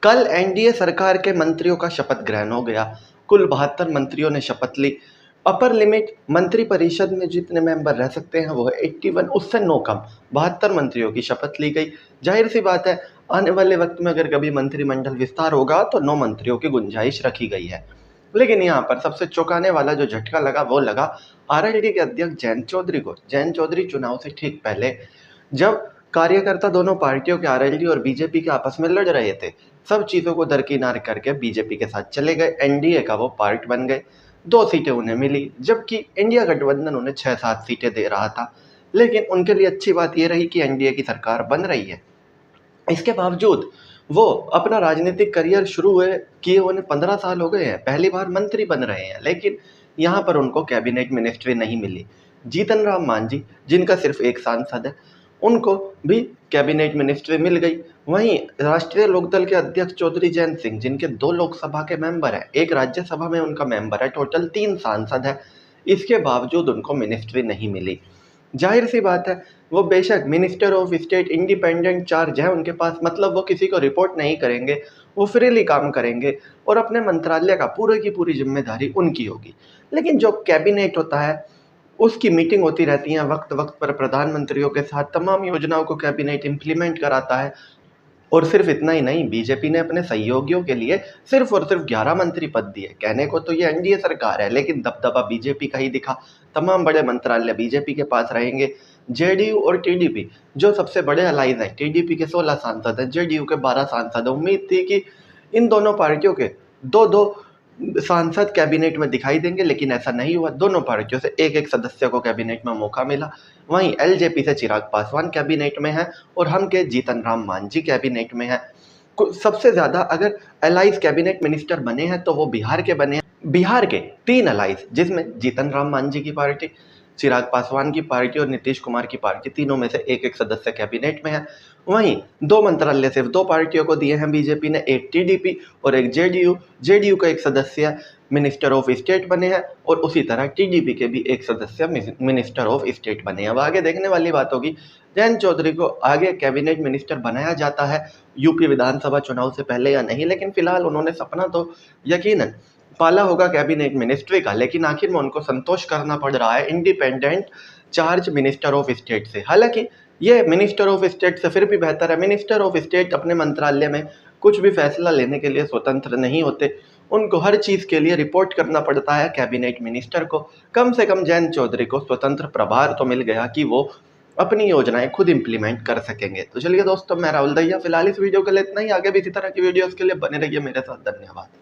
कल एनडीए सरकार के मंत्रियों का शपथ ग्रहण हो गया। कुल 72 मंत्रियों ने शपथ ली। अपर लिमिट मंत्री परिषद में जितने मेंबर रह सकते हैं वो है 81, उससे 9 कम 72 मंत्रियों की शपथ ली गई। जाहिर सी बात है, आने वाले वक्त में अगर कभी मंत्रिमंडल विस्तार होगा तो 9 मंत्रियों की गुंजाइश रखी गई है। लेकिन यहाँ पर सबसे चौंकाने वाला जो झटका लगा वो लगा आरएलडी के अध्यक्ष जयंत चौधरी को। जयंत चौधरी चुनाव से ठीक पहले, जब कार्यकर्ता दोनों पार्टियों के आरएलडी और बीजेपी के आपस में लड़ रहे थे, सब चीजों को दरकिनार करके बीजेपी के साथ चले गए। एनडीए का वो पार्ट बन गए। 2 सीटें उन्हें मिली, जबकि इंडिया गठबंधन उन्हें 6-7 सीटें दे रहा था। लेकिन उनके लिए अच्छी बात यह रही कि एनडीए की सरकार बन रही है। इसके बावजूद वो अपना राजनीतिक करियर शुरू हुए किए उन्हें 15 साल हो गए हैं, पहली बार मंत्री बन रहे हैं, लेकिन यहाँ पर उनको कैबिनेट मिनिस्ट्री नहीं मिली। जीतन राम मांझी, जिनका सिर्फ एक सांसद है, उनको भी कैबिनेट मिनिस्ट्री मिल गई। वहीं राष्ट्रीय लोकदल के अध्यक्ष चौधरी जयंत सिंह, जिनके 2 लोकसभा के मेंबर हैं, एक राज्यसभा में उनका मेंबर है, टोटल 3 सांसद है, इसके बावजूद उनको मिनिस्ट्री नहीं मिली। जाहिर सी बात है, वो बेशक minister of state independent charge है उनके पास, मतलब वो किसी को रिपोर्ट नहीं करेंगे, वो फ्रीली काम करेंगे और अपने मंत्रालय का पूरी की पूरी जिम्मेदारी उनकी होगी। लेकिन जो कैबिनेट होता है उसकी मीटिंग होती रहती है वक्त वक्त पर प्रधानमंत्रियों के साथ, तमाम योजनाओं को कैबिनेट इम्प्लीमेंट कराता है। और सिर्फ इतना ही नहीं, बीजेपी ने अपने सहयोगियों के लिए सिर्फ और सिर्फ 11 मंत्री पद दिए। कहने को तो ये एनडीए सरकार है, लेकिन दबदबा बीजेपी का ही दिखा। तमाम बड़े मंत्रालय बीजेपी के पास रहेंगे। जेडीयू और टीडीपी जो सबसे बड़े अलाइज हैं, टीडीपी के 16 सांसद हैं, जेडीयू के 12 सांसद हैं। उम्मीद थी कि इन दोनों पार्टियों के 2-2 सांसद कैबिनेट में दिखाई देंगे, लेकिन ऐसा नहीं हुआ। दोनों पार्टियों से एक एक सदस्य को कैबिनेट में मौका मिला। वहीं एलजेपी से चिराग पासवान कैबिनेट में है और हम के जीतन राम मांझी कैबिनेट में है। सबसे ज्यादा अगर अलाइज कैबिनेट मिनिस्टर बने हैं तो वो बिहार के बने हैं। बिहार के 3 अलाइज, जिसमें जीतन राम मांझी की पार्टी, चिराग पासवान की पार्टी और नीतीश कुमार की पार्टी, तीनों में से एक एक सदस्य कैबिनेट में है। वहीं 2 मंत्रालय सिर्फ 2 पार्टियों को दिए हैं बीजेपी ने, एक टीडीपी और एक जेडीयू। जेडीयू का एक सदस्य मिनिस्टर ऑफ स्टेट बने हैं और उसी तरह टीडीपी के भी एक सदस्य मिनिस्टर ऑफ स्टेट बने हैं। अब आगे देखने वाली बात होगी जयंत चौधरी को आगे कैबिनेट मिनिस्टर बनाया जाता है यूपी विधानसभा चुनाव से पहले या नहीं, लेकिन फिलहाल उन्होंने सपना तो यकीनन पाला होगा कैबिनेट मिनिस्ट्री का, लेकिन आखिर में उनको संतोष करना पड़ रहा है independent charge minister of state से। हालांकि ये मिनिस्टर ऑफ स्टेट से फिर भी बेहतर है। मिनिस्टर ऑफ स्टेट अपने मंत्रालय में कुछ भी फैसला लेने के लिए स्वतंत्र नहीं होते, उनको हर चीज़ के लिए रिपोर्ट करना पड़ता है कैबिनेट मिनिस्टर को। कम से कम जयंत चौधरी को स्वतंत्र प्रभार तो मिल गया कि वो अपनी योजनाएं खुद इंप्लीमेंट कर सकेंगे। तो चलिए दोस्तों, मैं राहुल दैया, फिलहाल इस वीडियो के लिए इतना ही। आगे भी इसी तरह की वीडियोस के लिए बने रहिए मेरे साथ। धन्यवाद।